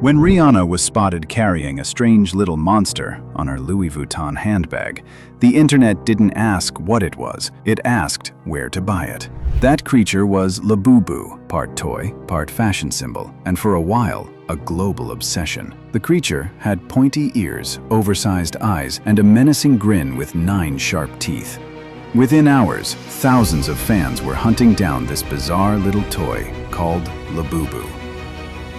When Rihanna was spotted carrying a strange little monster on her Louis Vuitton handbag, the internet didn't ask what it was, it asked where to buy it. That creature was Labubu, part toy, part fashion symbol, and for a while, a global obsession. The creature had pointy ears, oversized eyes, and a menacing grin with 9 sharp teeth. Within hours, thousands of fans were hunting down this bizarre little toy called Labubu.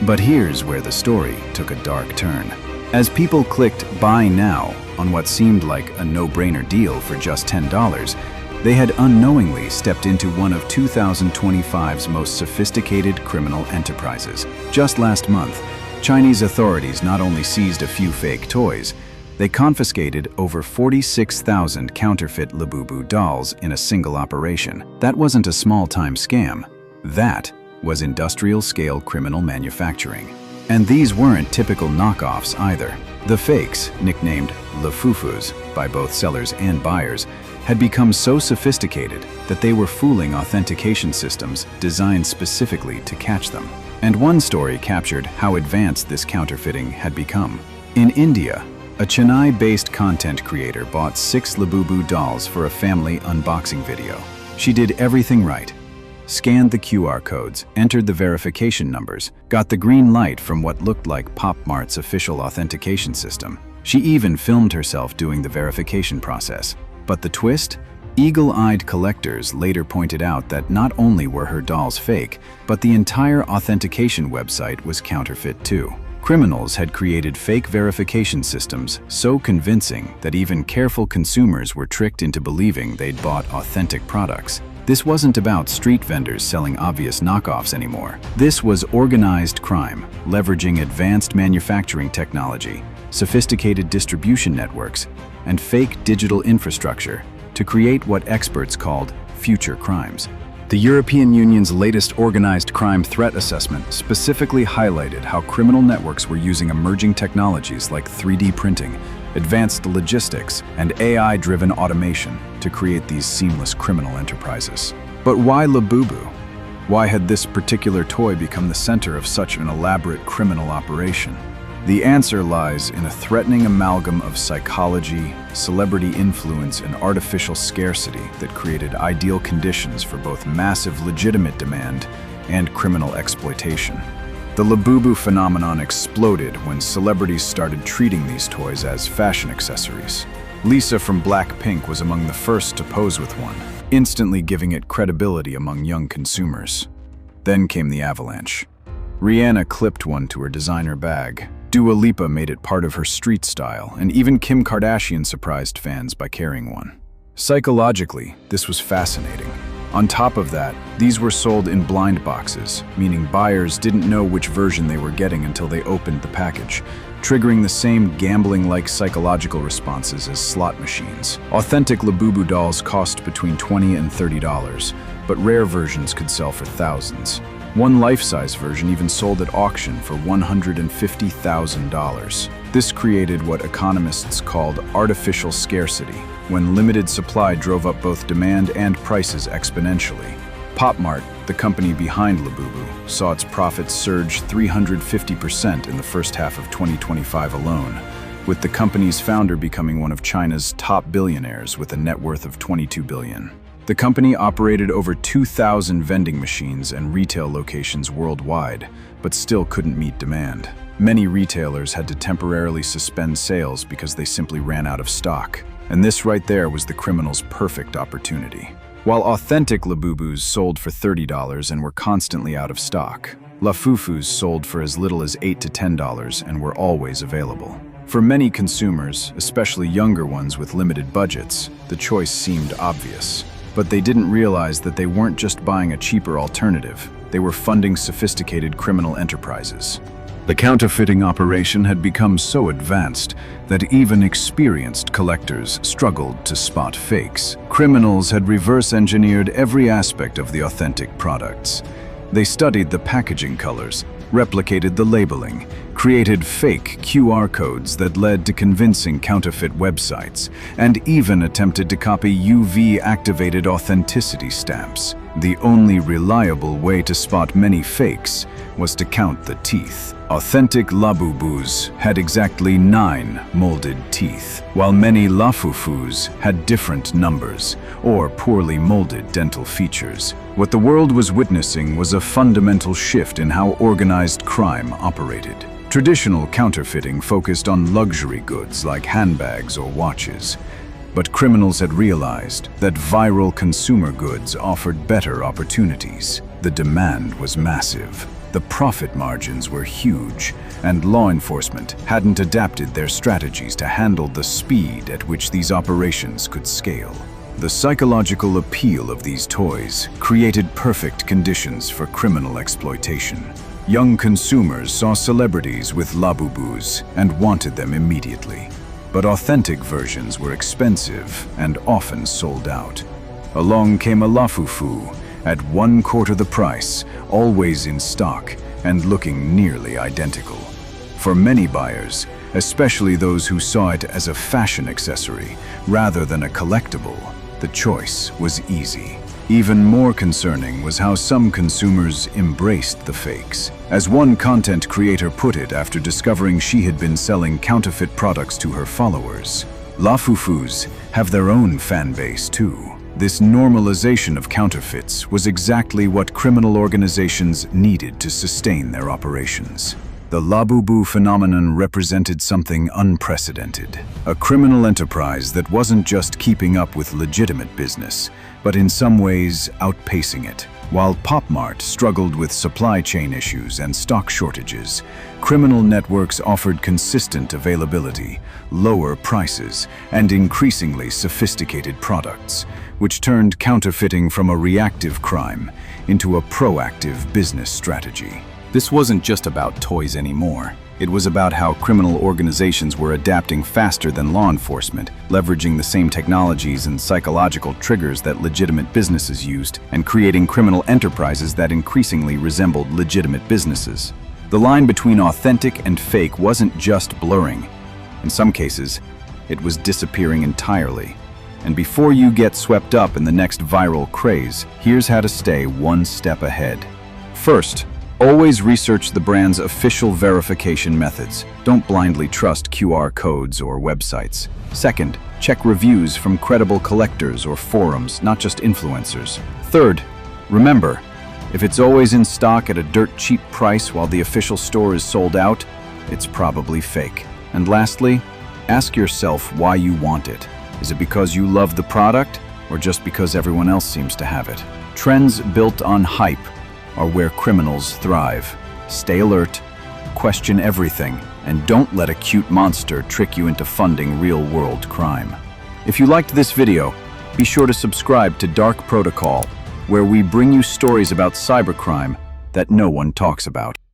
But here's where the story took a dark turn. As people clicked buy now on what seemed like a no-brainer deal for just $10, they had unknowingly stepped into one of 2025's most sophisticated criminal enterprises. Just last month, Chinese authorities not only seized a few fake toys, they confiscated over 46,000 counterfeit Labubu dolls in a single operation. That wasn't a small-time scam. That was industrial-scale criminal manufacturing. And these weren't typical knockoffs either. The fakes, nicknamed Lafufus by both sellers and buyers, had become so sophisticated that they were fooling authentication systems designed specifically to catch them. And one story captured how advanced this counterfeiting had become. In India, a Chennai-based content creator bought 6 Labubu dolls for a family unboxing video. She did everything right. Scanned the QR codes, entered the verification numbers, got the green light from what looked like Pop Mart's official authentication system. She even filmed herself doing the verification process. But the twist? Eagle-eyed collectors later pointed out that not only were her dolls fake, but the entire authentication website was counterfeit too. Criminals had created fake verification systems so convincing that even careful consumers were tricked into believing they'd bought authentic products. This wasn't about street vendors selling obvious knockoffs anymore. This was organized crime, leveraging advanced manufacturing technology, sophisticated distribution networks, and fake digital infrastructure to create what experts called future crimes. The European Union's latest organized crime threat assessment specifically highlighted how criminal networks were using emerging technologies like 3D printing, advanced logistics, and AI-driven automation to create these seamless criminal enterprises. But why Labubu? Why had this particular toy become the center of such an elaborate criminal operation? The answer lies in a threatening amalgam of psychology, celebrity influence, and artificial scarcity that created ideal conditions for both massive legitimate demand and criminal exploitation. The Labubu phenomenon exploded when celebrities started treating these toys as fashion accessories. Lisa from Blackpink was among the first to pose with one, instantly giving it credibility among young consumers. Then came the avalanche. Rihanna clipped one to her designer bag. Dua Lipa made it part of her street style, and even Kim Kardashian surprised fans by carrying one. Psychologically, this was fascinating. On top of that, these were sold in blind boxes, meaning buyers didn't know which version they were getting until they opened the package, triggering the same gambling-like psychological responses as slot machines. Authentic Labubu dolls cost between $20 and $30, but rare versions could sell for thousands. One life-size version even sold at auction for $150,000. This created what economists called artificial scarcity, when limited supply drove up both demand and prices exponentially. Pop Mart, the company behind Labubu, saw its profits surge 350% in the first half of 2025 alone, with the company's founder becoming one of China's top billionaires with a net worth of $22 billion. The company operated over 2,000 vending machines and retail locations worldwide, but still couldn't meet demand. Many retailers had to temporarily suspend sales because they simply ran out of stock. And this right there was the criminal's perfect opportunity. While authentic Labubus sold for $30 and were constantly out of stock, Lafufus sold for as little as $8 to $10 and were always available. For many consumers, especially younger ones with limited budgets, the choice seemed obvious. But they didn't realize that they weren't just buying a cheaper alternative, they were funding sophisticated criminal enterprises. The counterfeiting operation had become so advanced that even experienced collectors struggled to spot fakes. Criminals had reverse-engineered every aspect of the authentic products. They studied the packaging colors, replicated the labeling, created fake QR codes that led to convincing counterfeit websites, and even attempted to copy UV-activated authenticity stamps. The only reliable way to spot many fakes was to count the teeth. Authentic Labubus had exactly 9 molded teeth, while many Lafufus had different numbers or poorly molded dental features. What the world was witnessing was a fundamental shift in how organized crime operated. Traditional counterfeiting focused on luxury goods like handbags or watches, but criminals had realized that viral consumer goods offered better opportunities. The demand was massive. The profit margins were huge, and law enforcement hadn't adapted their strategies to handle the speed at which these operations could scale. The psychological appeal of these toys created perfect conditions for criminal exploitation. Young consumers saw celebrities with Labubus and wanted them immediately. But authentic versions were expensive and often sold out. Along came a Lafufu, at 1/4 the price, always in stock, and looking nearly identical. For many buyers, especially those who saw it as a fashion accessory rather than a collectible, the choice was easy. Even more concerning was how some consumers embraced the fakes. As one content creator put it after discovering she had been selling counterfeit products to her followers, Lafufus have their own fan base too. This normalization of counterfeits was exactly what criminal organizations needed to sustain their operations. The Labubu phenomenon represented something unprecedented, a criminal enterprise that wasn't just keeping up with legitimate business, but in some ways outpacing it. While Pop Mart struggled with supply chain issues and stock shortages, criminal networks offered consistent availability, lower prices, and increasingly sophisticated products, which turned counterfeiting from a reactive crime into a proactive business strategy. This wasn't just about toys anymore. It was about how criminal organizations were adapting faster than law enforcement, leveraging the same technologies and psychological triggers that legitimate businesses used, and creating criminal enterprises that increasingly resembled legitimate businesses. The line between authentic and fake wasn't just blurring. In some cases, it was disappearing entirely. And before you get swept up in the next viral craze, here's how to stay one step ahead. First, always research the brand's official verification methods. Don't blindly trust QR codes or websites. Second, check reviews from credible collectors or forums, not just influencers. Third, remember, if it's always in stock at a dirt cheap price while the official store is sold out, it's probably fake. And lastly, ask yourself why you want it. Is it because you love the product, or just because everyone else seems to have it? Trends built on hype are where criminals thrive. Stay alert, question everything, and don't let a cute monster trick you into funding real-world crime. If you liked this video, be sure to subscribe to Dark Protocol, where we bring you stories about cybercrime that no one talks about.